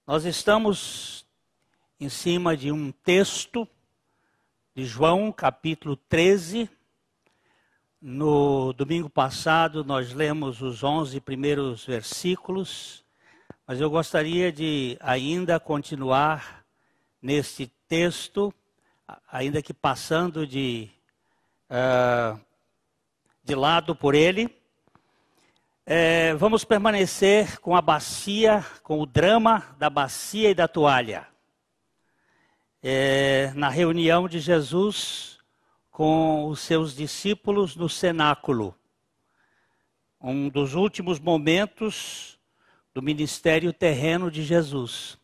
Nós estamos em cima de um texto de João, capítulo 13. No domingo passado nós lemos os 11 primeiros versículos, mas eu gostaria de ainda continuar neste texto, ainda que passando de lado por ele. Vamos permanecer com a bacia, com o drama da bacia e da toalha. Na reunião de Jesus com os seus discípulos no cenáculo. Um dos últimos momentos do ministério terreno de Jesus.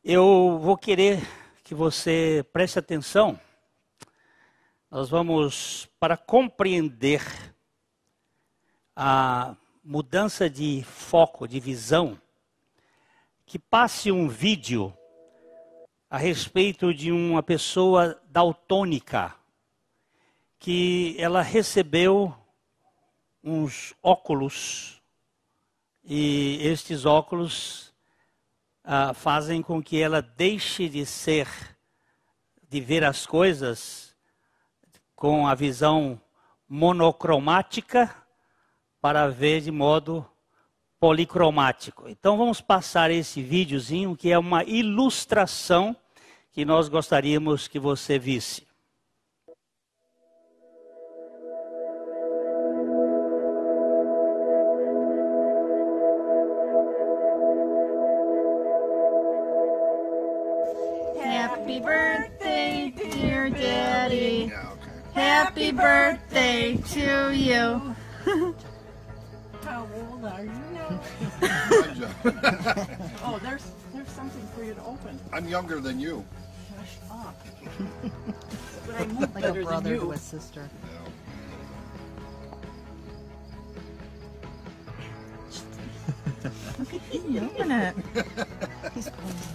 Eu vou querer que você preste atenção. Nós vamos, para compreender a mudança de foco, de visão, que passe um vídeo a respeito de uma pessoa daltônica, que ela recebeu uns óculos, e estes óculos fazem com que ela deixe de ver as coisas com a visão monocromática para ver de modo policromático. Então vamos passar esse videozinho que é uma ilustração que nós gostaríamos que você visse. Happy birthday, dear Daddy. Happy birthday to you. How old are you now? Oh, there's something for you to open. I'm younger than you. Hush up. But I move Like better a brother than to you. a sister. You open it. He's posing.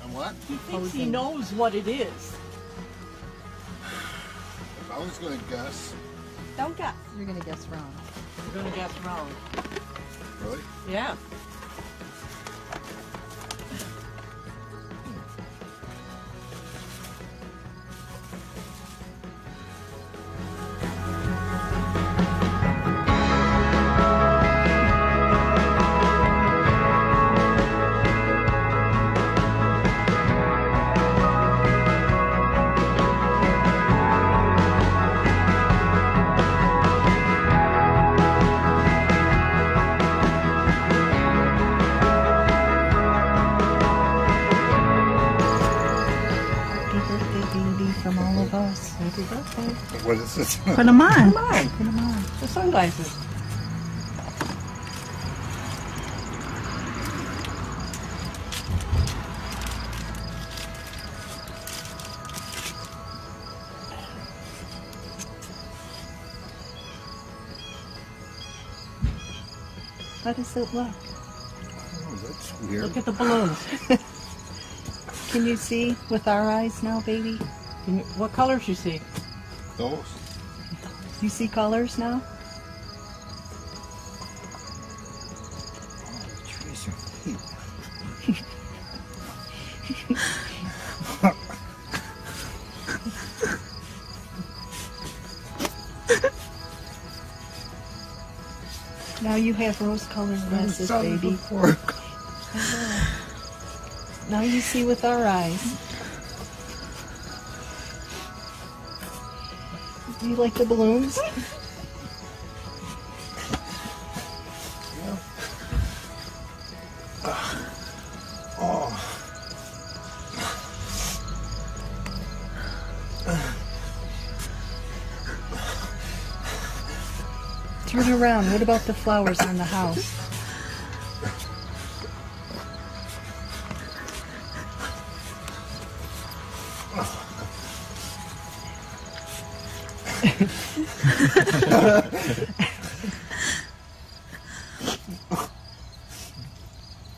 And what? He thinks he knows what it is. I was going to guess. Don't guess. You're gonna guess wrong. You're gonna guess wrong. Really? Yeah. Happy birthday, baby, from all of us. Happy birthday. What is this? Put them on. Come on. Put 'em on. The sunglasses. How does it look? Oh, that's weird. Look at the balloons. Can you see with our eyes now, baby? What colors you see? Those? You see colors now? Oh, the trees are pink. Now you have rose-colored glasses, Saw it baby. before. Now you see with our eyes. Do you like the balloons? Oh, Turn around. What about the flowers on the house?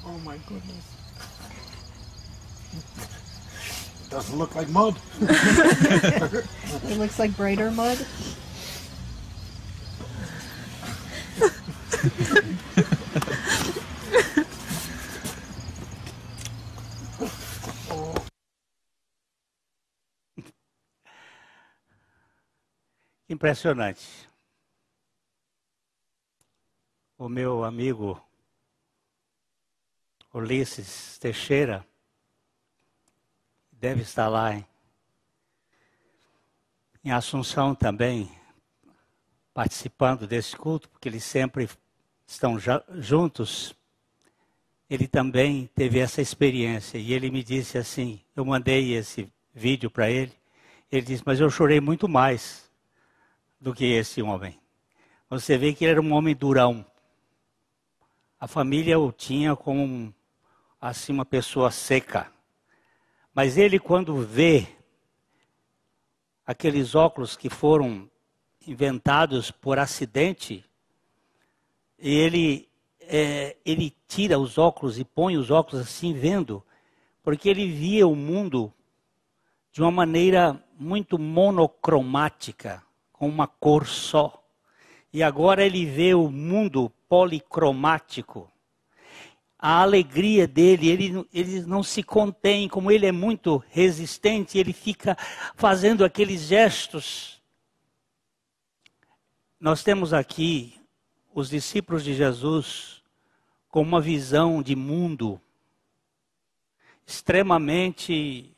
oh my goodness. Doesn't look like mud. It looks like brighter mud. Impressionante. O meu amigo Ulisses Teixeira deve estar lá em Assunção também, participando desse culto, porque eles sempre estão juntos. Ele também teve essa experiência e ele me disse assim, eu mandei esse vídeo para ele, ele disse, mas eu chorei muito mais do que esse homem. Você vê que ele era um homem durão. A família o tinha como assim uma pessoa seca. Mas ele, quando vê aqueles óculos que foram inventados por acidente, e ele tira os óculos e põe os óculos assim vendo, porque ele via o mundo de uma maneira muito monocromática, com uma cor só. E agora ele vê o mundo policromático. A alegria dele, ele não se contém, como ele é muito resistente, ele fica fazendo aqueles gestos. Nós temos aqui os discípulos de Jesus com uma visão de mundo extremamente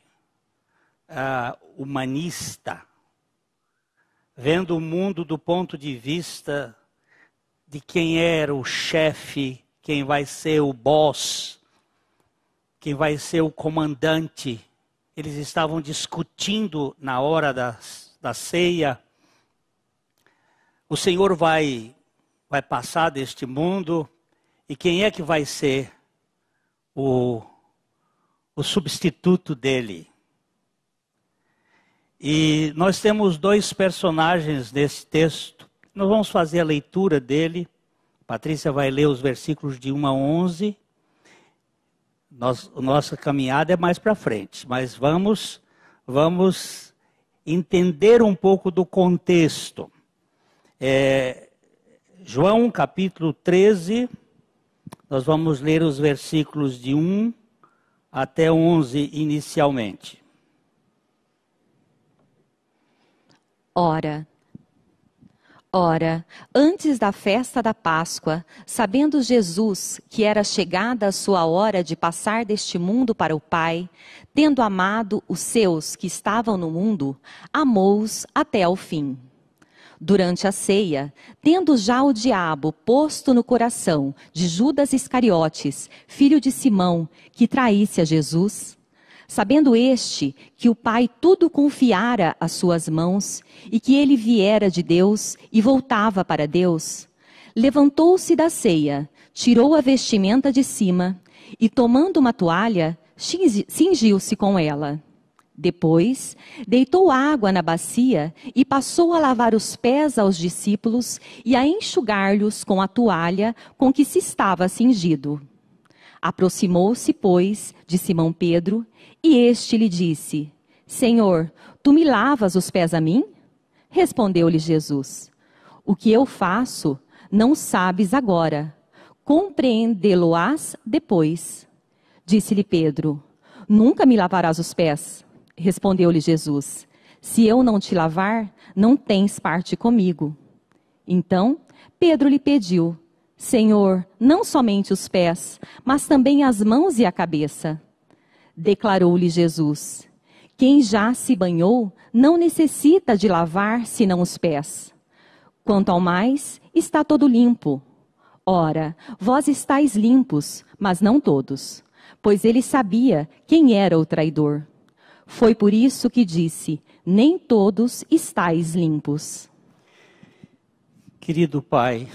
humanista, vendo o mundo do ponto de vista de quem era o chefe, quem vai ser o boss, quem vai ser o comandante. Eles estavam discutindo na hora da ceia. O Senhor vai passar deste mundo e quem é que vai ser o substituto dele? E nós temos dois personagens nesse texto. Nós vamos fazer a leitura dele. Patrícia vai ler os versículos de 1 a 11. Nossa caminhada é mais para frente, mas vamos entender um pouco do contexto. João capítulo 13, nós vamos ler os versículos de 1 até 11 inicialmente. Ora, antes da festa da Páscoa, sabendo Jesus que era chegada a sua hora de passar deste mundo para o Pai, tendo amado os seus que estavam no mundo, amou-os até ao fim. Durante a ceia, tendo já o diabo posto no coração de Judas Iscariotes, filho de Simão, que traísse a Jesus, sabendo este que o Pai tudo confiara às suas mãos e que ele viera de Deus e voltava para Deus, levantou-se da ceia, tirou a vestimenta de cima e, tomando uma toalha, cingiu-se com ela. Depois, deitou água na bacia e passou a lavar os pés aos discípulos e a enxugar-lhes com a toalha com que se estava cingido. Aproximou-se, pois, de Simão Pedro, e este lhe disse, Senhor, tu me lavas os pés a mim? Respondeu-lhe Jesus, o que eu faço não sabes agora, compreendê-lo-ás depois. Disse-lhe Pedro, nunca me lavarás os pés. Respondeu-lhe Jesus, se eu não te lavar, não tens parte comigo. Então Pedro lhe pediu, Senhor, não somente os pés, mas também as mãos e a cabeça. Declarou-lhe Jesus, quem já se banhou não necessita de lavar senão os pés. Quanto ao mais, está todo limpo. Ora, vós estáis limpos, mas não todos, pois ele sabia quem era o traidor. Foi por isso que disse, nem todos estáis limpos. Querido Pai,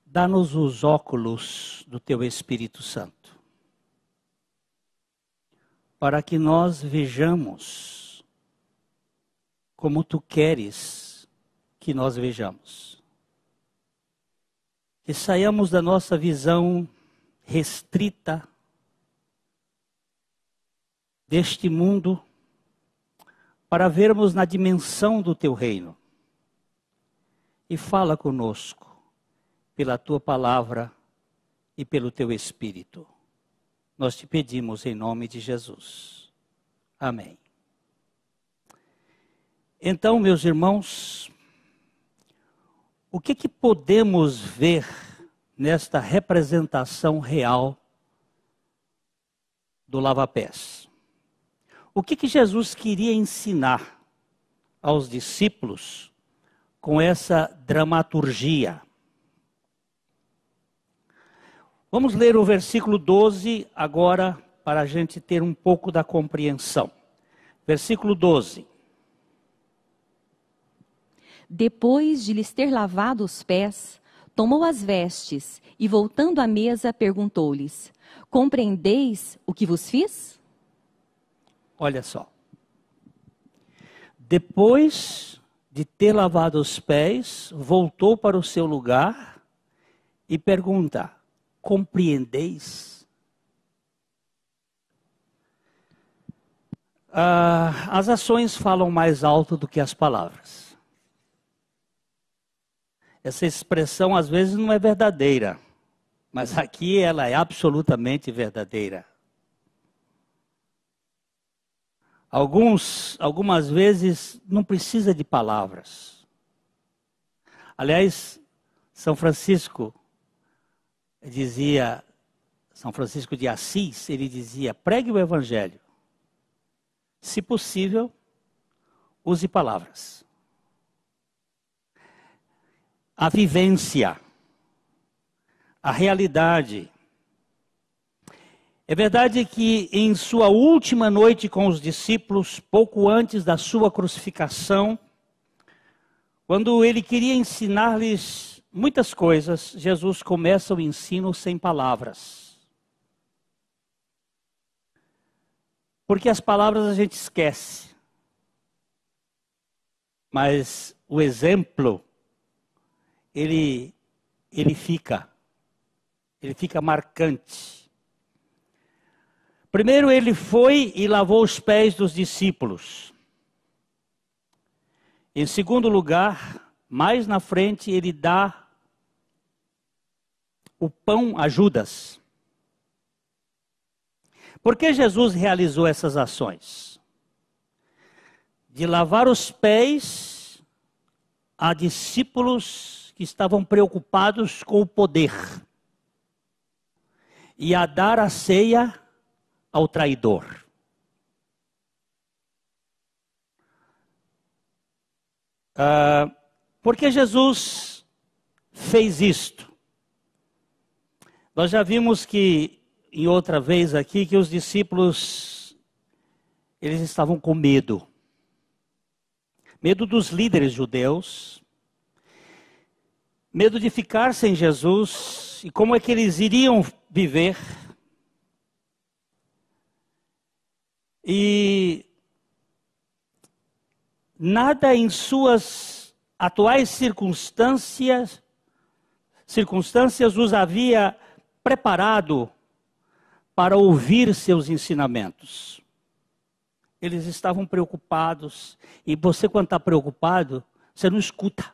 dá-nos os óculos do Teu Espírito Santo, para que nós vejamos como Tu queres que nós vejamos. Que saiamos da nossa visão restrita deste mundo para vermos na dimensão do Teu reino. E fala conosco pela Tua palavra e pelo Teu Espírito. Nós te pedimos em nome de Jesus. Amém. Então, meus irmãos, o que podemos ver nesta representação real do lava-pés? O que Jesus queria ensinar aos discípulos com essa dramaturgia? Vamos ler o versículo 12 agora, para a gente ter um pouco da compreensão. Versículo 12. Depois de lhes ter lavado os pés, tomou as vestes e, voltando à mesa, perguntou-lhes: compreendeis o que vos fiz? Olha só. Depois de ter lavado os pés, voltou para o seu lugar e pergunta: compreendeis? As ações falam mais alto do que as palavras. Essa expressão às vezes não é verdadeira, mas aqui ela é absolutamente verdadeira. Algumas vezes não precisa de palavras. Aliás, São Francisco de Assis, ele dizia: pregue o evangelho. Se possível, use palavras. A vivência, a realidade. É verdade que em sua última noite com os discípulos, pouco antes da sua crucificação, quando ele queria ensinar-lhes muitas coisas, Jesus começa o ensino sem palavras. Porque as palavras a gente esquece. Mas o exemplo, ele fica marcante. Primeiro ele foi e lavou os pés dos discípulos. Em segundo lugar, mais na frente, ele dá o pão a Judas. Por que Jesus realizou essas ações? De lavar os pés a discípulos que estavam preocupados com o poder e a dar a ceia ao traidor. Por que Jesus fez isto? Nós já vimos que, em outra vez aqui, que os discípulos, eles estavam com medo. Medo dos líderes judeus. Medo de ficar sem Jesus. E como é que eles iriam viver? E nada em suas atuais circunstâncias os havia preparado para ouvir seus ensinamentos. Eles estavam preocupados. E você, quando está preocupado, você não escuta.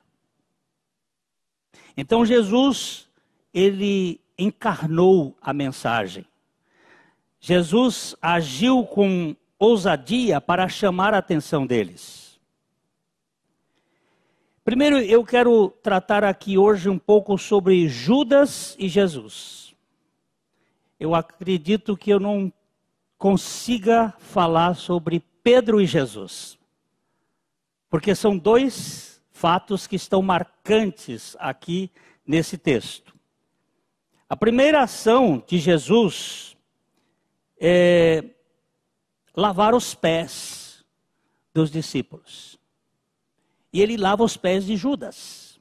Então Jesus, ele encarnou a mensagem. Jesus agiu com ousadia para chamar a atenção deles. Primeiro, eu quero tratar aqui hoje um pouco sobre Judas e Jesus. Eu acredito que eu não consiga falar sobre Pedro e Jesus, porque são dois fatos que estão marcantes aqui nesse texto. A primeira ação de Jesus é lavar os pés dos discípulos. E ele lava os pés de Judas.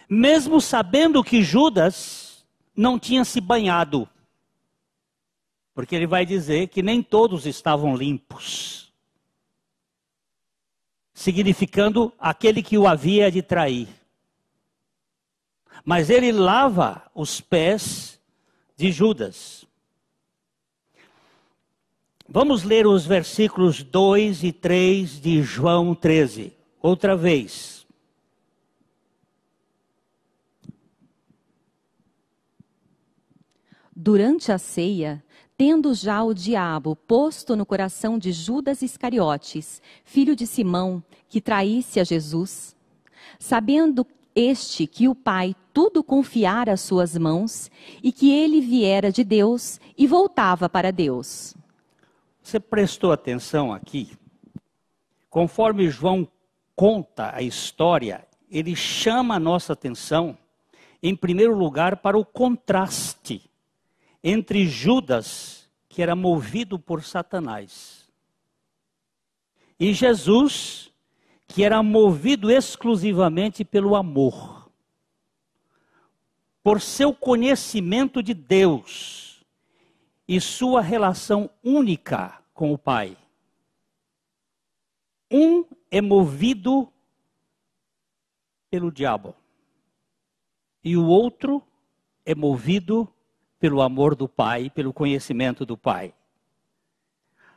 Mesmo sabendo que Judas não tinha se banhado. Porque ele vai dizer que nem todos estavam limpos. Significando aquele que o havia de trair. Mas ele lava os pés de Judas. Vamos ler os versículos 2 e 3 de João 13. Outra vez. Durante a ceia, tendo já o diabo posto no coração de Judas Iscariotes, filho de Simão, que traísse a Jesus, sabendo este que o Pai tudo confiara às suas mãos e que ele viera de Deus e voltava para Deus. Você prestou atenção aqui? Conforme João conta a história, ele chama a nossa atenção, em primeiro lugar, para o contraste entre Judas, que era movido por Satanás, e Jesus, que era movido exclusivamente pelo amor, por seu conhecimento de Deus e sua relação única com o Pai. Um é movido pelo diabo e o outro é movido pelo amor do Pai, pelo conhecimento do Pai.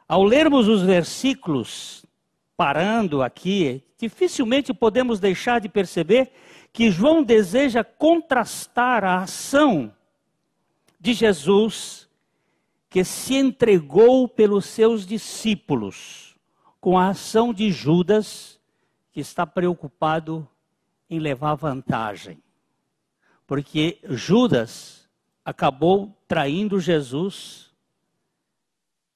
Ao lermos os versículos, parando aqui, dificilmente podemos deixar de perceber que João deseja contrastar a ação de Jesus, que se entregou pelos seus discípulos, com a ação de Judas, que está preocupado em levar vantagem. Porque Judas acabou traindo Jesus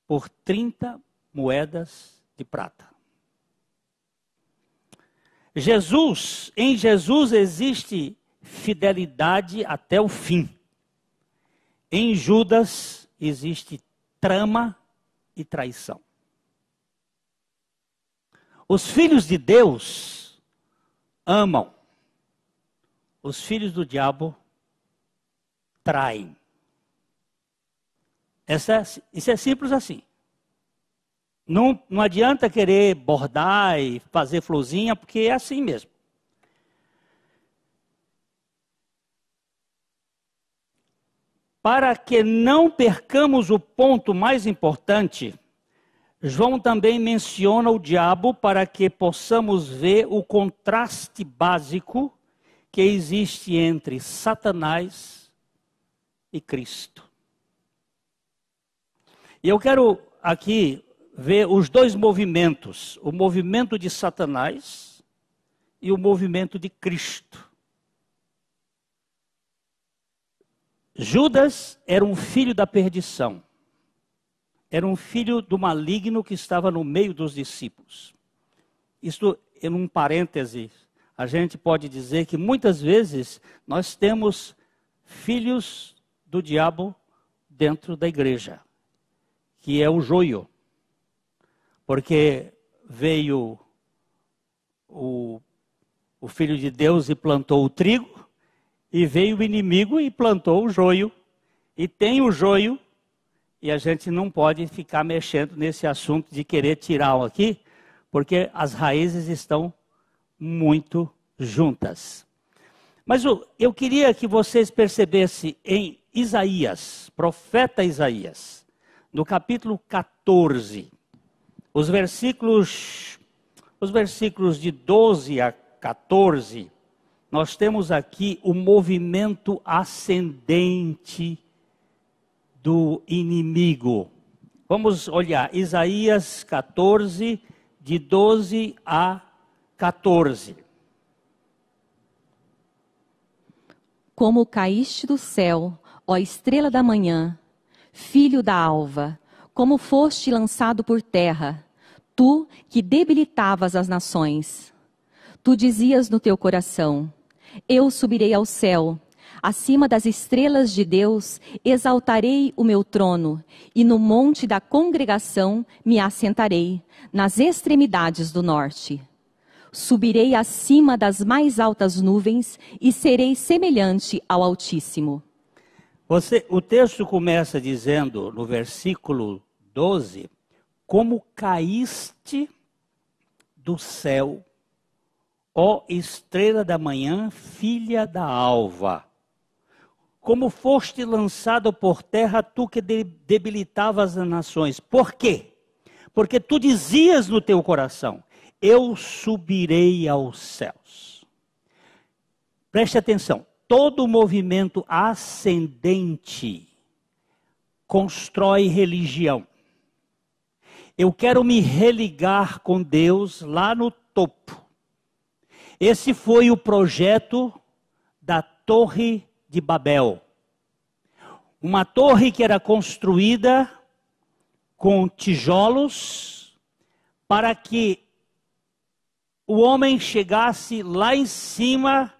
por 30 moedas de prata. Em Jesus existe fidelidade até o fim. Em Judas existe trama e traição. Os filhos de Deus amam. Os filhos do diabo traem. Isso é simples assim. Não adianta querer bordar e fazer florzinha, porque é assim mesmo. Para que não percamos o ponto mais importante, João também menciona o diabo para que possamos ver o contraste básico que existe entre Satanás e Cristo. E eu quero aqui ver os dois movimentos, o movimento de Satanás e o movimento de Cristo. Judas era um filho da perdição. Era um filho do maligno que estava no meio dos discípulos. Isto, em um parêntese, a gente pode dizer que muitas vezes nós temos filhos do diabo dentro da igreja, que é o joio. Porque veio o Filho de Deus e plantou o trigo, e veio o inimigo e plantou o joio, e tem o joio, e a gente não pode ficar mexendo nesse assunto de querer tirar aqui, porque as raízes estão muito juntas. Mas eu queria que vocês percebessem em Isaías, profeta Isaías, no capítulo 14, os versículos de 12 a 14, nós temos aqui o movimento ascendente do inimigo. Vamos olhar, Isaías 14, de 12 a 14. Como caíste do céu, ó estrela da manhã, filho da alva, como foste lançado por terra, tu que debilitavas as nações. Tu dizias no teu coração, eu subirei ao céu, acima das estrelas de Deus, exaltarei o meu trono, e no monte da congregação me assentarei, nas extremidades do norte. Subirei acima das mais altas nuvens, e serei semelhante ao Altíssimo. O texto começa dizendo, no versículo 12, como caíste do céu, ó estrela da manhã, filha da alva. Como foste lançado por terra, tu que debilitavas as nações. Por quê? Porque tu dizias no teu coração, eu subirei aos céus. Preste atenção, todo movimento ascendente constrói religião. Eu quero me religar com Deus lá no topo. Esse foi o projeto da Torre de Babel. Uma torre que era construída com tijolos para que o homem chegasse lá em cima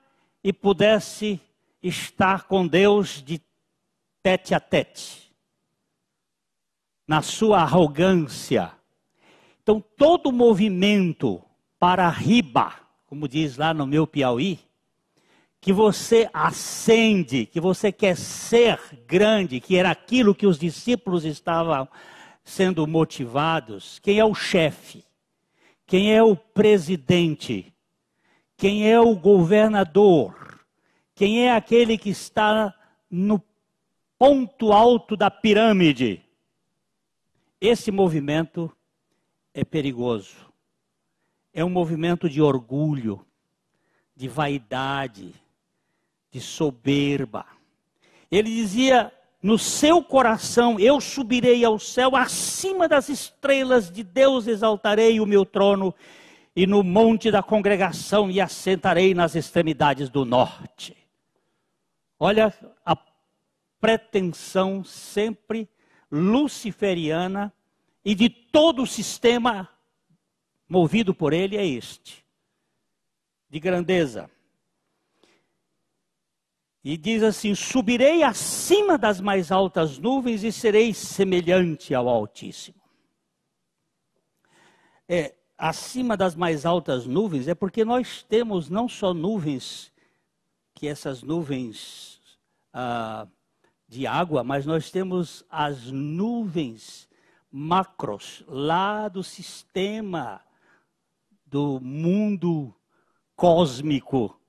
e pudesse estar com Deus de tete a tete, na sua arrogância. Então, todo movimento para riba, como diz lá no meu Piauí, que você ascende, que você quer ser grande, que era aquilo que os discípulos estavam sendo motivados. Quem é o chefe? Quem é o presidente? Quem é o governador? Quem é aquele que está no ponto alto da pirâmide? Esse movimento é perigoso. É um movimento de orgulho, de vaidade, de soberba. Ele dizia: no seu coração eu subirei ao céu, acima das estrelas de Deus exaltarei o meu trono, e no monte da congregação me assentarei nas extremidades do norte. Olha a pretensão sempre luciferiana, e de todo o sistema movido por ele é este, de grandeza. E diz assim: subirei acima das mais altas nuvens e serei semelhante ao Altíssimo. Acima das mais altas nuvens é porque nós temos não só nuvens, que essas nuvens de água, mas nós temos as nuvens macros, lá do sistema do mundo cósmico.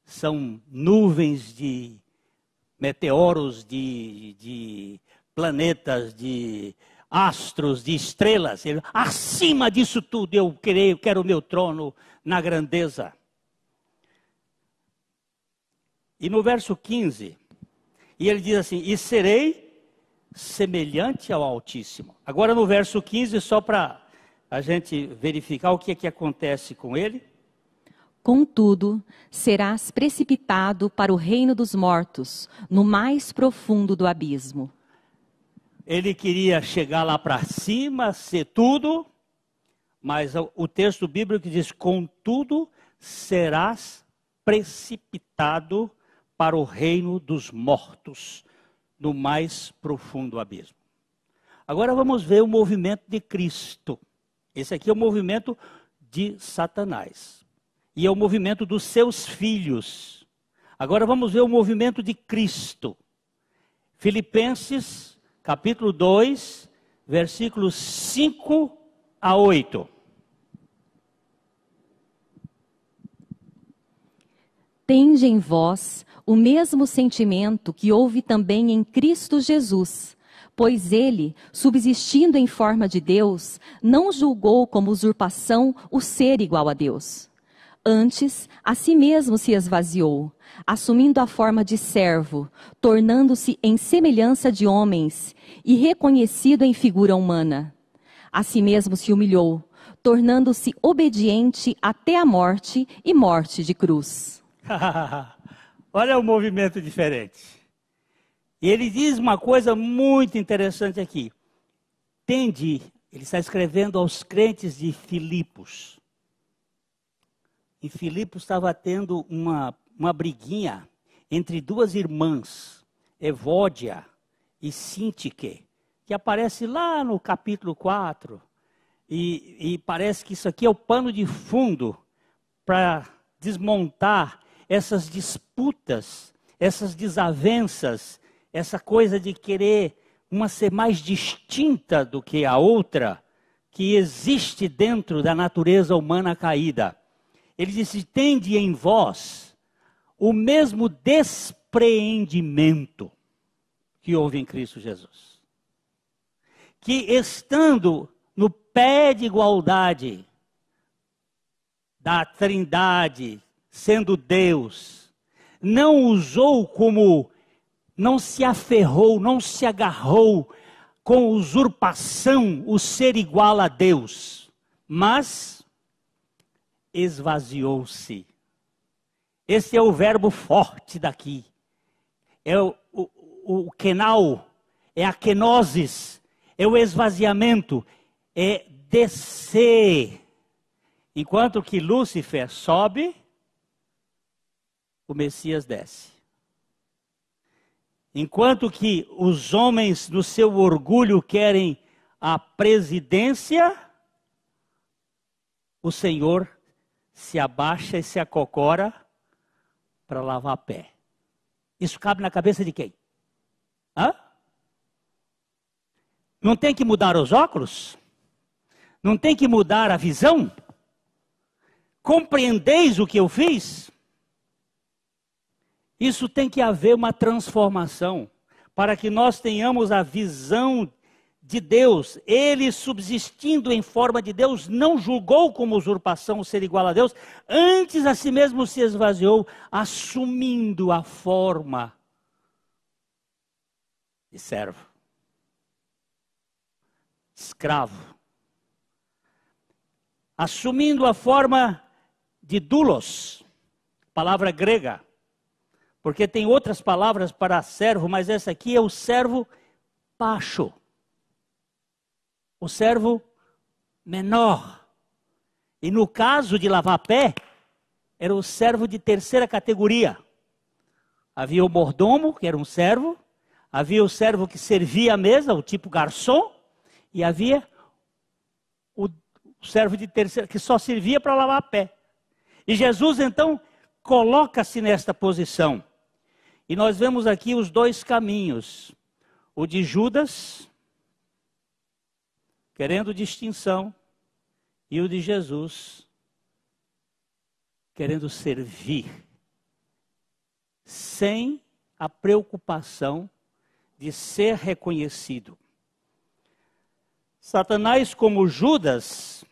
São nuvens de meteoros, de planetas, de astros, de estrelas. Acima disso tudo eu quero o meu trono na grandeza. E no verso 15, e ele diz assim: e serei semelhante ao Altíssimo. Agora no verso 15, só para a gente verificar o que é que acontece com ele. Contudo, serás precipitado para o reino dos mortos, no mais profundo do abismo. Ele queria chegar lá para cima, ser tudo, mas o texto bíblico diz: contudo, serás precipitado para o reino dos mortos, no mais profundo abismo. Agora vamos ver o movimento de Cristo. Esse aqui é o movimento de Satanás. E é o movimento dos seus filhos. Agora vamos ver o movimento de Cristo. Filipenses, capítulo 2, versículos 5 a 8. Tende em vós o mesmo sentimento que houve também em Cristo Jesus, pois ele, subsistindo em forma de Deus, não julgou como usurpação o ser igual a Deus. Antes, a si mesmo se esvaziou, assumindo a forma de servo, tornando-se em semelhança de homens e reconhecido em figura humana. A si mesmo se humilhou, tornando-se obediente até a morte e morte de cruz. Olha o movimento diferente. E ele diz uma coisa muito interessante aqui. Tende, ele está escrevendo aos crentes de Filipos. Em Filipos estava tendo uma briguinha entre duas irmãs, Evódia e Síntique, que aparece lá no capítulo 4. E parece que isso aqui é o pano de fundo para desmontar essas disputas, essas desavenças, essa coisa de querer uma ser mais distinta do que a outra, que existe dentro da natureza humana caída. Ele disse: tende em vós o mesmo despreendimento que houve em Cristo Jesus. Que estando no pé de igualdade da Trindade, sendo Deus, não usou como, não se aferrou, não se agarrou com usurpação o ser igual a Deus, mas esvaziou-se. Esse é o verbo forte daqui. É o kenau, é a kenosis, é o esvaziamento, é descer. Enquanto que Lúcifer sobe, o Messias desce. Enquanto que os homens, no seu orgulho, querem a presidência, o Senhor se abaixa e se acocora para lavar pé. Isso cabe na cabeça de quem? Hã? Não tem que mudar os óculos? Não tem que mudar a visão? Compreendeis o que eu fiz? Isso tem que haver uma transformação, para que nós tenhamos a visão de Deus. Ele, subsistindo em forma de Deus, não julgou como usurpação o ser igual a Deus, antes a si mesmo se esvaziou, assumindo a forma de servo, escravo, assumindo a forma de doulos, palavra grega, porque tem outras palavras para servo, mas essa aqui é o servo pacho, o servo menor. E no caso de lavar pé, era o servo de terceira categoria. Havia o mordomo, que era um servo, havia o servo que servia a mesa, o tipo garçom, e havia o servo de terceira, que só servia para lavar pé. E Jesus, então, coloca-se nesta posição. E nós vemos aqui os dois caminhos. O de Judas, querendo distinção, e o de Jesus, querendo servir, sem a preocupação de ser reconhecido. Satanás, como Judas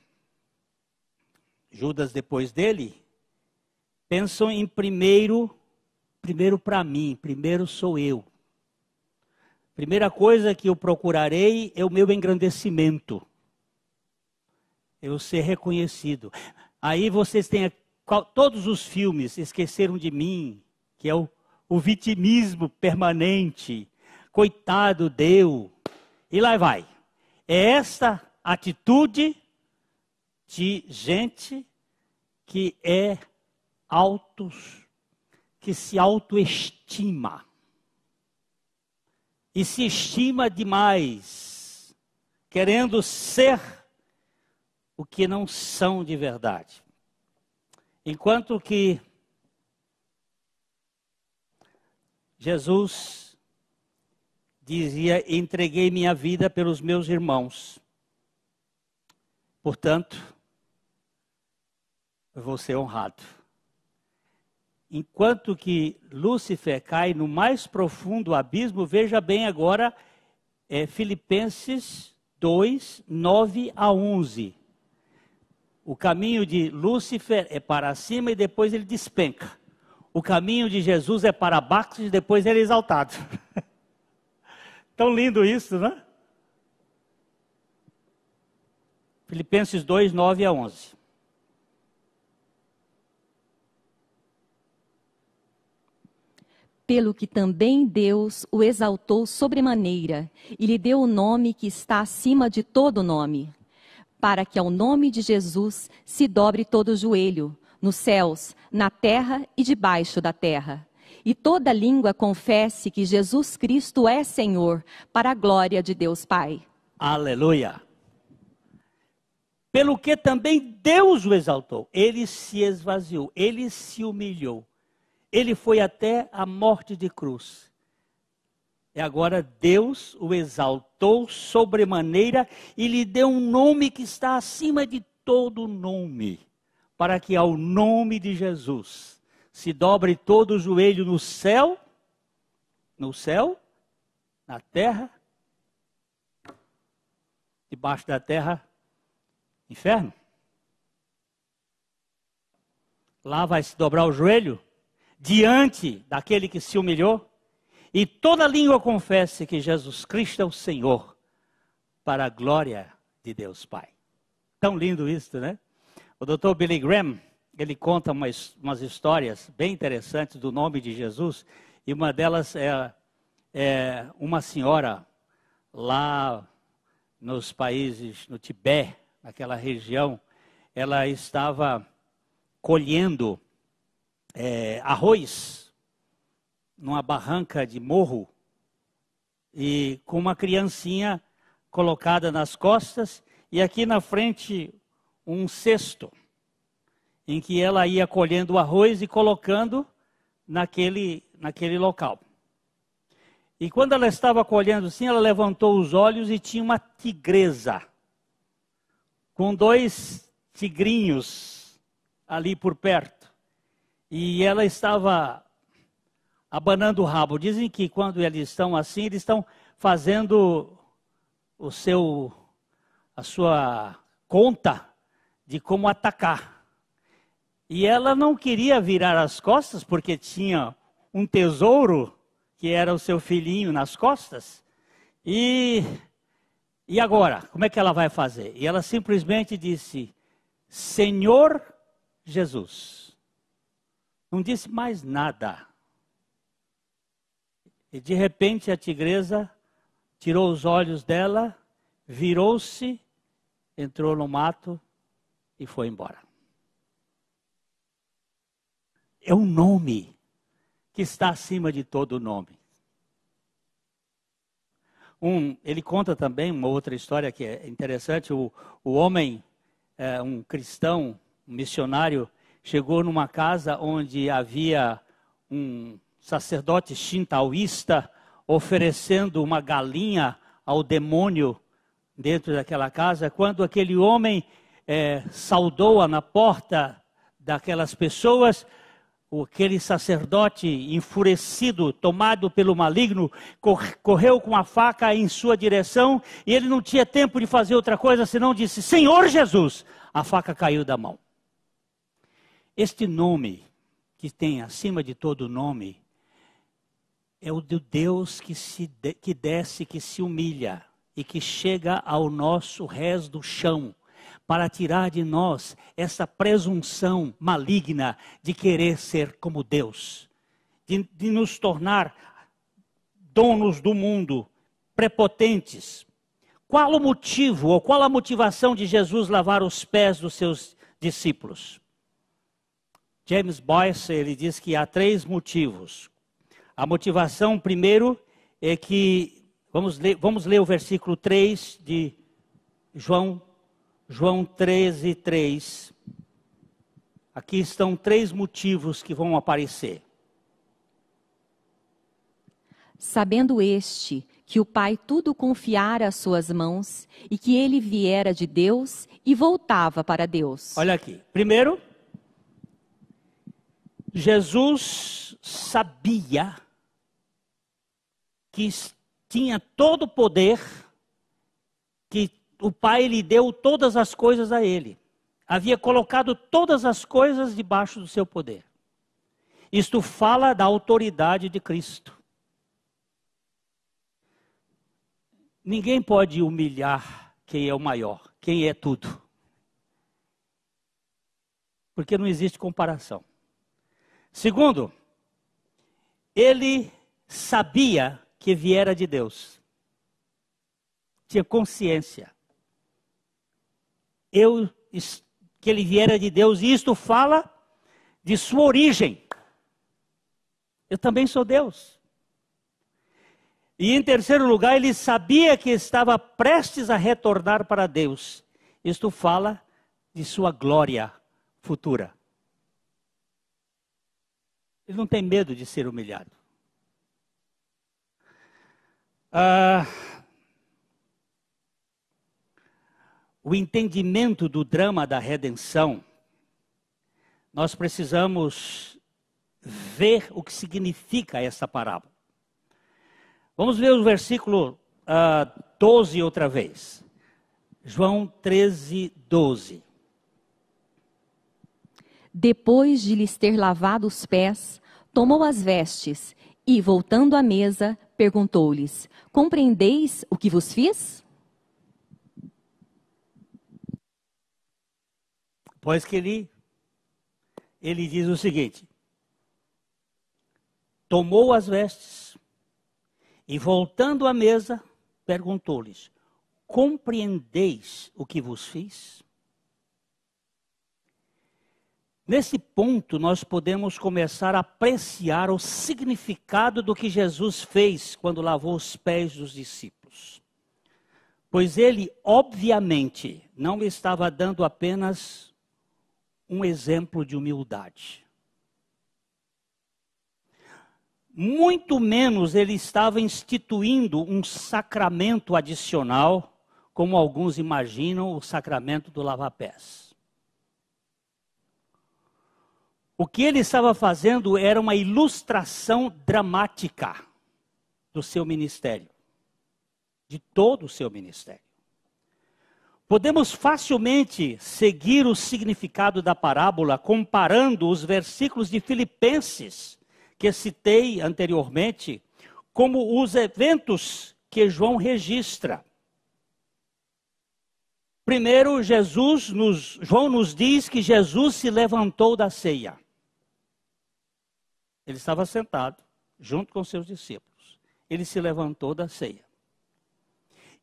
depois dele, pensam em primeiro para mim, primeiro sou eu. Primeira coisa que eu procurarei é o meu engrandecimento. Eu ser reconhecido. Aí vocês têm todos os filmes, Esqueceram de Mim, que é o vitimismo permanente. Coitado, deu. E lá vai. É esta atitude de gente que que se autoestima. E se estima demais, querendo ser o que não são de verdade. Enquanto que Jesus dizia: entreguei minha vida pelos meus irmãos. Portanto, eu vou ser honrado. Enquanto que Lúcifer cai no mais profundo abismo, veja bem agora, Filipenses 2, 9 a 11. O caminho de Lúcifer é para cima e depois ele despenca. O caminho de Jesus é para baixo e depois ele é exaltado. Tão lindo isso, né? Filipenses 2, 9 a 11. Pelo que também Deus o exaltou sobremaneira, e lhe deu o nome que está acima de todo nome, para que ao nome de Jesus se dobre todo o joelho, nos céus, na terra e debaixo da terra, e toda língua confesse que Jesus Cristo é Senhor, para a glória de Deus Pai. Aleluia! Pelo que também Deus o exaltou, ele se esvaziou, ele se humilhou. Ele foi até a morte de cruz. E agora Deus o exaltou sobremaneira e lhe deu um nome que está acima de todo nome. Para que ao nome de Jesus se dobre todo o joelho no céu, na terra, debaixo da terra, inferno. Lá vai se dobrar o joelho diante daquele que se humilhou, e toda língua confesse que Jesus Cristo é o Senhor, para a glória de Deus Pai. Tão lindo isso, né? O Dr. Billy Graham, ele conta umas histórias bem interessantes do nome de Jesus, e uma delas é uma senhora lá nos países, no Tibete, naquela região, ela estava colhendo arroz numa barranca de morro, e com uma criancinha colocada nas costas, e aqui na frente um cesto, em que ela ia colhendo o arroz e colocando naquele local. E quando ela estava colhendo assim, ela levantou os olhos e tinha uma tigresa, com 2 tigrinhos ali por perto. E ela estava abanando o rabo. Dizem que quando eles estão assim, eles estão fazendo a sua conta de como atacar. E ela não queria virar as costas, porque tinha um tesouro, que era o seu filhinho nas costas. E agora, como é que ela vai fazer? E ela simplesmente disse, Senhor Jesus. Não disse mais nada. E de repente a tigresa tirou os olhos dela, virou-se, entrou no mato e foi embora. É um nome que está acima de todo nome. Ele conta também uma outra história que é interessante. O homem, um cristão, um missionário, chegou numa casa onde havia um sacerdote shintoísta oferecendo uma galinha ao demônio dentro daquela casa. Quando aquele homem saudou-a na porta daquelas pessoas, aquele sacerdote enfurecido, tomado pelo maligno, correu com a faca em sua direção, e ele não tinha tempo de fazer outra coisa, senão disse, Senhor Jesus! A faca caiu da mão. Este nome, que tem acima de todo nome, é o do Deus que desce, que se humilha, e que chega ao nosso rés do chão, para tirar de nós essa presunção maligna de querer ser como Deus, de nos tornar donos do mundo, prepotentes. Qual o motivo, ou qual a motivação de Jesus lavar os pés dos seus discípulos? James Boyce, ele diz que há 3 motivos. A motivação, primeiro, é que, vamos ler o versículo 3 de João 13:3. Aqui estão 3 motivos que vão aparecer. Sabendo este que o Pai tudo confiara às suas mãos e que ele viera de Deus e voltava para Deus. Olha aqui. Primeiro, Jesus sabia que tinha todo o poder, que o Pai lhe deu todas as coisas a ele. Havia colocado todas as coisas debaixo do seu poder. Isto fala da autoridade de Cristo. Ninguém pode humilhar quem é o maior, quem é tudo. Porque não existe comparação. Segundo, ele sabia que viera de Deus. Tinha consciência. Que ele viera de Deus, e isto fala de sua origem. Eu também sou Deus. E em terceiro lugar, ele sabia que estava prestes a retornar para Deus. Isto fala de sua glória futura. Ele não tem medo de ser humilhado. O entendimento do drama da redenção, nós precisamos ver o que significa essa parábola. Vamos ver o versículo 12 outra vez. João 13:12. Depois de lhes ter lavado os pés, tomou as vestes e, voltando à mesa, perguntou-lhes: Compreendeis o que vos fiz? Depois que ele diz o seguinte: tomou as vestes e, voltando à mesa, perguntou-lhes: compreendeis o que vos fiz? Nesse ponto, nós podemos começar a apreciar o significado do que Jesus fez quando lavou os pés dos discípulos. Pois ele, obviamente, não estava dando apenas um exemplo de humildade. Muito menos ele estava instituindo um sacramento adicional, como alguns imaginam o sacramento do lava-pés. O que ele estava fazendo era uma ilustração dramática do seu ministério, de todo o seu ministério. Podemos facilmente seguir o significado da parábola comparando os versículos de Filipenses, que citei anteriormente, como os eventos que João registra. Primeiro, João nos diz que Jesus se levantou da ceia. Ele estava sentado, junto com seus discípulos. Ele se levantou da ceia.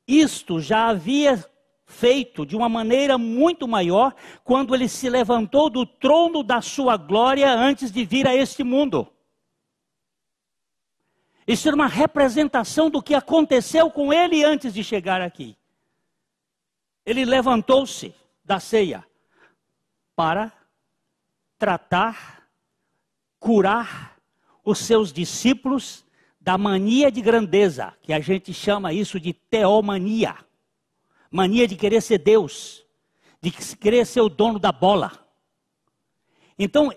Isto já havia feito de uma maneira muito maior quando ele se levantou do trono da sua glória antes de vir a este mundo. Isso era uma representação do que aconteceu com ele antes de chegar aqui. Ele levantou-se da ceia para tratar, curar os seus discípulos da mania de grandeza, que a gente chama isso de teomania. Mania de querer ser Deus, de querer ser o dono da bola. Então,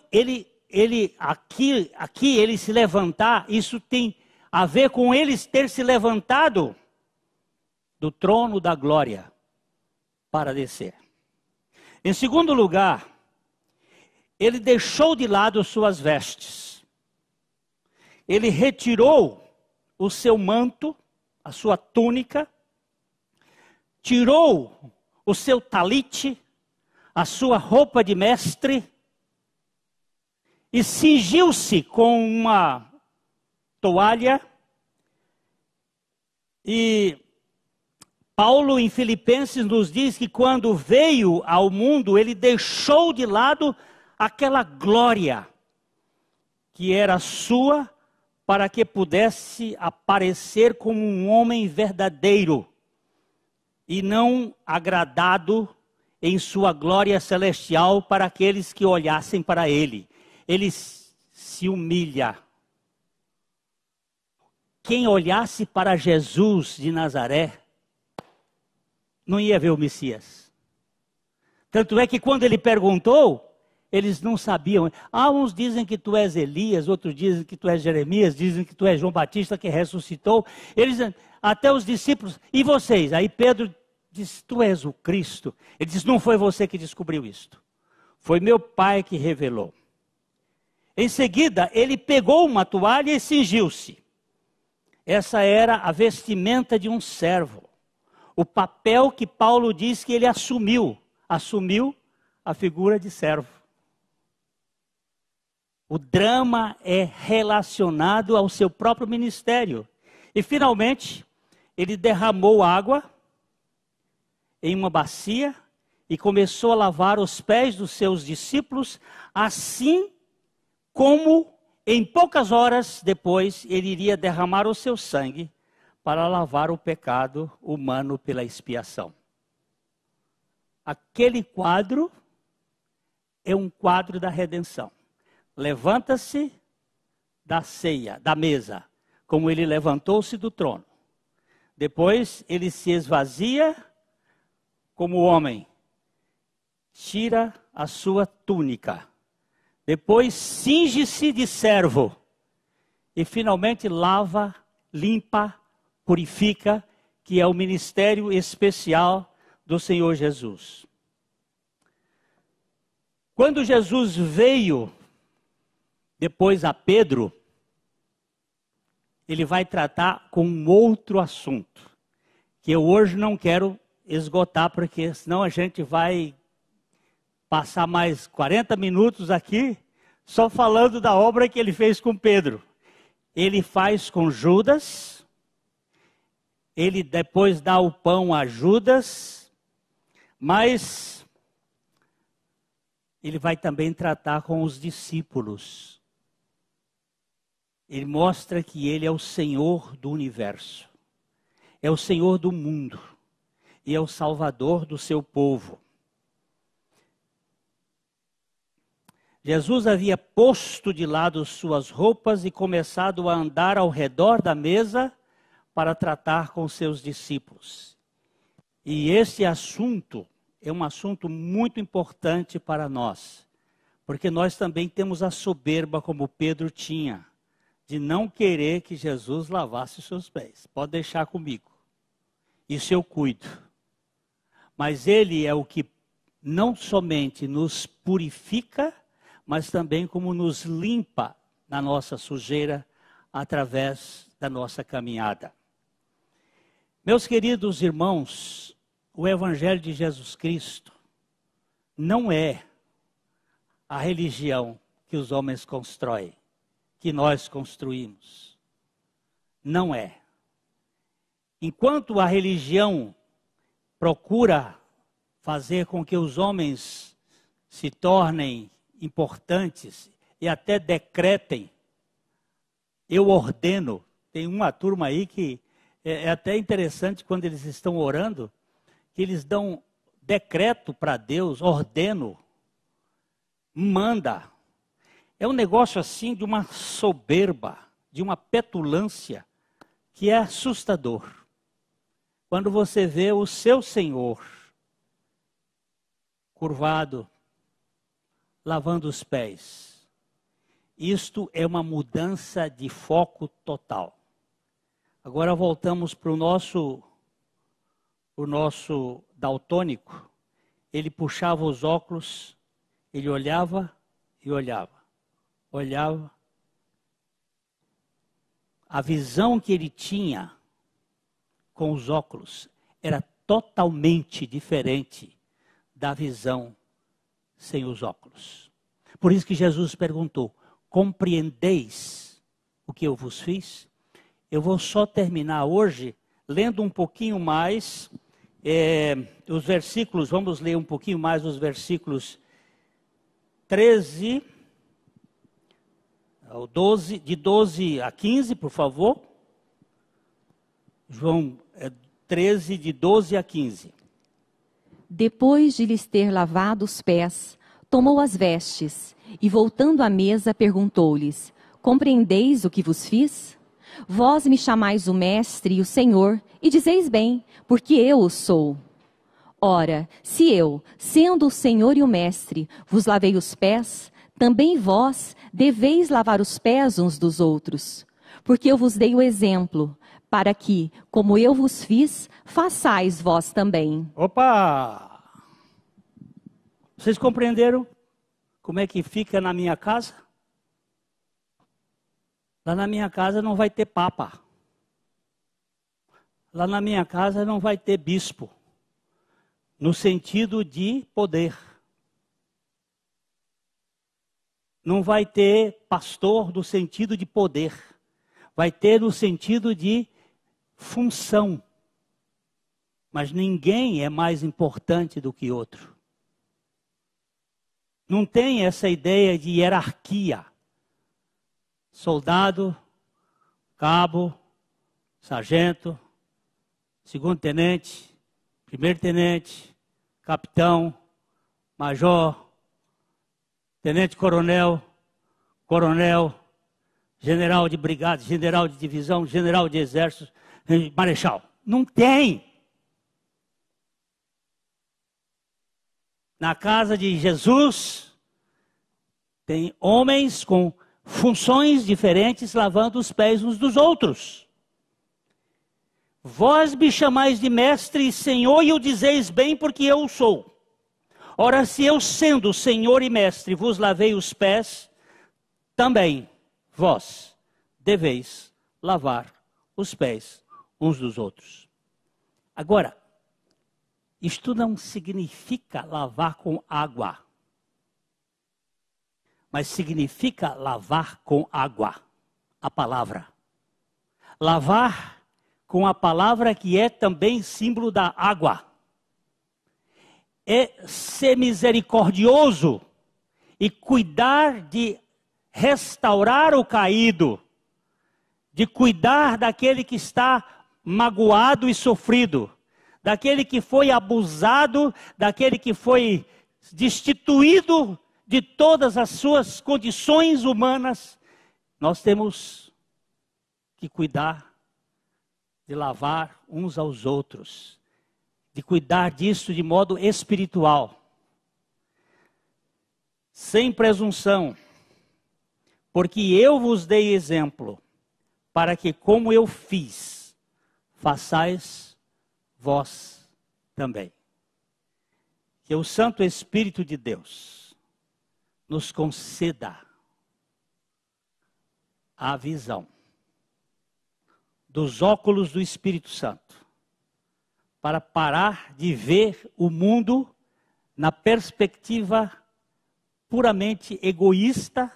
aqui ele se levantar, isso tem a ver com ele ter se levantado do trono da glória para descer. Em segundo lugar, ele deixou de lado suas vestes. Ele retirou o seu manto, a sua túnica, tirou o seu talite, a sua roupa de mestre, e cingiu-se com uma toalha. E Paulo, em Filipenses, nos diz que quando veio ao mundo, ele deixou de lado aquela glória que era sua, para que pudesse aparecer como um homem verdadeiro e não agradado em sua glória celestial para aqueles que olhassem para ele. Ele se humilha. Quem olhasse para Jesus de Nazaré não ia ver o Messias. Tanto é que quando ele perguntou, eles não sabiam. Uns dizem que tu és Elias, outros dizem que tu és Jeremias, dizem que tu és João Batista que ressuscitou. Até os discípulos, e vocês? Aí Pedro disse, tu és o Cristo. Ele disse, não foi você que descobriu isto. Foi meu Pai que revelou. Em seguida, ele pegou uma toalha e cingiu-se. Essa era a vestimenta de um servo. O papel que Paulo diz que ele assumiu. Assumiu a figura de servo. O drama é relacionado ao seu próprio ministério. E finalmente, ele derramou água em uma bacia e começou a lavar os pés dos seus discípulos, assim como em poucas horas depois ele iria derramar o seu sangue para lavar o pecado humano pela expiação. Aquele quadro é um quadro da redenção. Levanta-se da ceia, da mesa, como ele levantou-se do trono. Depois ele se esvazia como homem, tira a sua túnica. Depois cinge-se de servo e finalmente lava, limpa, purifica, que é o ministério especial do Senhor Jesus. Quando Jesus veio depois a Pedro, ele vai tratar com um outro assunto, que eu hoje não quero esgotar, porque senão a gente vai passar mais 40 minutos aqui só falando da obra que ele fez com Pedro. Ele faz com Judas, ele depois dá o pão a Judas, mas ele vai também tratar com os discípulos. Ele mostra que ele é o Senhor do universo, é o Senhor do mundo e é o Salvador do seu povo. Jesus havia posto de lado suas roupas e começado a andar ao redor da mesa para tratar com seus discípulos. E esse assunto é um assunto muito importante para nós, porque nós também temos a soberba, como Pedro tinha, de não querer que Jesus lavasse os seus pés. Pode deixar comigo. Isso eu cuido. Mas ele é o que não somente nos purifica, mas também como nos limpa na nossa sujeira através da nossa caminhada. Meus queridos irmãos, o Evangelho de Jesus Cristo não é a religião que os homens constroem, que nós construímos. Não é. Enquanto a religião procura fazer com que os homens se tornem importantes e até decretem, eu ordeno. Tem uma turma aí que é até interessante quando eles estão orando, que eles dão decreto para Deus, ordeno, manda. É um negócio assim de uma soberba, de uma petulância que é assustador. Quando você vê o seu Senhor curvado, lavando os pés. Isto é uma mudança de foco total. Agora voltamos para o nosso daltônico. Ele puxava os óculos, ele olhava e olhava. Olhava. A visão que ele tinha com os óculos era totalmente diferente da visão sem os óculos. Por isso que Jesus perguntou: compreendeis o que eu vos fiz? Eu vou só terminar hoje lendo um pouquinho mais os versículos. Vamos ler um pouquinho mais os versículos 13 ao 12, de 12 a 15, por favor. João 13, de 12 a 15. Depois de lhes ter lavado os pés, tomou as vestes e, voltando à mesa, perguntou-lhes: compreendeis o que vos fiz? Vós me chamais o Mestre e o Senhor, e dizeis bem, porque eu o sou. Ora, se eu, sendo o Senhor e o Mestre, vos lavei os pés, também vós deveis lavar os pés uns dos outros. Porque eu vos dei o exemplo, para que, como eu vos fiz, façais vós também. Opa! Vocês compreenderam como é que fica na minha casa? Lá na minha casa não vai ter papa. Lá na minha casa não vai ter bispo. No sentido de poder. Não vai ter pastor no sentido de poder. Vai ter no sentido de função. Mas ninguém é mais importante do que outro. Não tem essa ideia de hierarquia. Soldado, cabo, sargento, segundo-tenente, primeiro-tenente, capitão, major, tenente-coronel, coronel, general de brigada, general de divisão, general de exército, marechal. Não tem. Na casa de Jesus, tem homens com funções diferentes lavando os pés uns dos outros. Vós me chamais de mestre e senhor e o dizeis bem porque eu sou. Ora, se eu sendo senhor e mestre vos lavei os pés, também vós deveis lavar os pés uns dos outros. Agora, isto não significa lavar com água. mas significa lavar com água, a palavra. Lavar com a palavra que é também símbolo da água. É ser misericordioso e cuidar de restaurar o caído, de cuidar daquele que está magoado e sofrido, daquele que foi abusado, daquele que foi destituído de todas as suas condições humanas. Nós temos que cuidar de lavar uns aos outros, de cuidar disso de modo espiritual, sem presunção, porque eu vos dei exemplo, para que como eu fiz, façais vós também. Que o Santo Espírito de Deus nos conceda a visão dos óculos do Espírito Santo, para parar de ver o mundo na perspectiva puramente egoísta,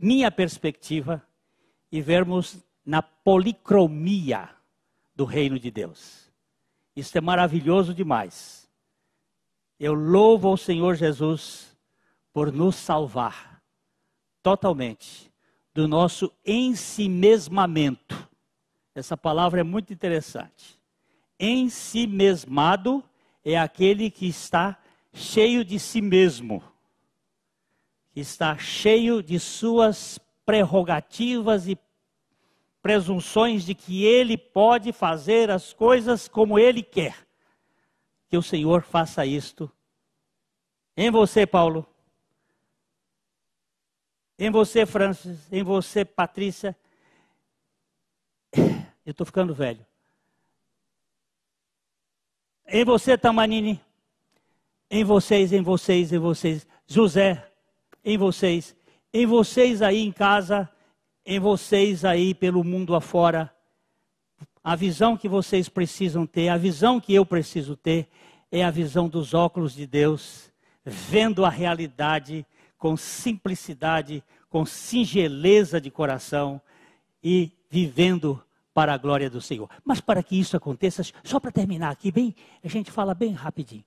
minha perspectiva, e vermos na policromia do reino de Deus. Isso é maravilhoso demais. Eu louvo ao Senhor Jesus por nos salvar totalmente do nosso ensimesmamento. Essa palavra é muito interessante. Ensimesmado é aquele que está cheio de si mesmo, que está cheio de suas prerrogativas e presunções de que ele pode fazer as coisas como ele quer. Que o Senhor faça isto em você, Paulo, em você, Francis, em você, Patrícia. Eu estou ficando velho. Em você, Tamanini, em vocês, José, em vocês aí em casa, em vocês aí pelo mundo afora. A visão que vocês precisam ter, a visão que eu preciso ter, é a visão dos óculos de Deus, vendo a realidade com simplicidade, com singeleza de coração e vivendo para a glória do Senhor. Mas para que isso aconteça, só para terminar aqui, a gente fala bem rapidinho.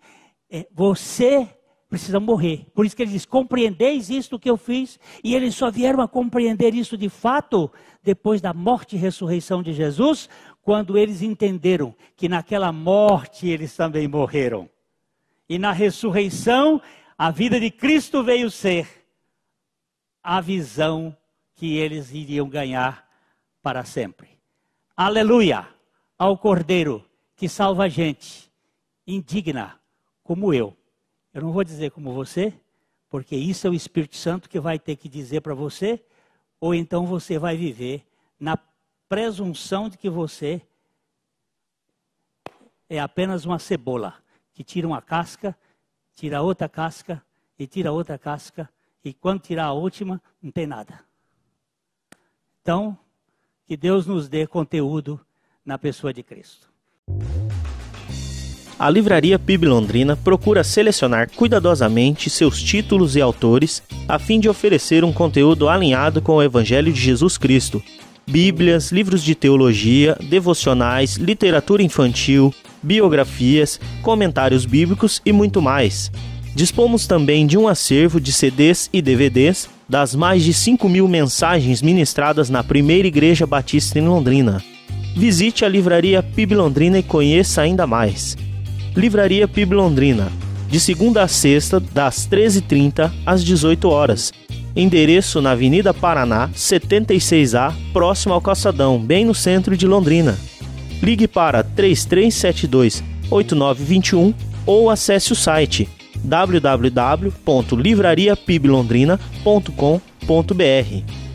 Você precisa morrer. Por isso que ele diz, compreendeis isto que eu fiz, e eles só vieram a compreender isso de fato, depois da morte e ressurreição de Jesus, quando eles entenderam que naquela morte eles também morreram. E na ressurreição, a vida de Cristo veio ser a visão que eles iriam ganhar para sempre. Aleluia ao Cordeiro que salva a gente, indigna como eu. Eu não vou dizer como você, porque isso é o Espírito Santo que vai ter que dizer para você, ou então você vai viver na presunção de que você é apenas uma cebola, que tira uma casca, tira outra casca, e tira outra casca, e quando tirar a última, não tem nada. Então, que Deus nos dê conteúdo na pessoa de Cristo. A Livraria PIB Londrina procura selecionar cuidadosamente seus títulos e autores a fim de oferecer um conteúdo alinhado com o Evangelho de Jesus Cristo. Bíblias, livros de teologia, devocionais, literatura infantil, biografias, comentários bíblicos e muito mais. Dispomos também de um acervo de CDs e DVDs das mais de 5.000 mensagens ministradas na Primeira Igreja Batista em Londrina. Visite a Livraria PIB Londrina e conheça ainda mais. Livraria PIB Londrina, de segunda a sexta, das 13h30 às 18 horas. Endereço na Avenida Paraná, 76A, próximo ao Calçadão, bem no centro de Londrina. Ligue para 3372-8921 ou acesse o site www.livrariapiblondrina.com.br.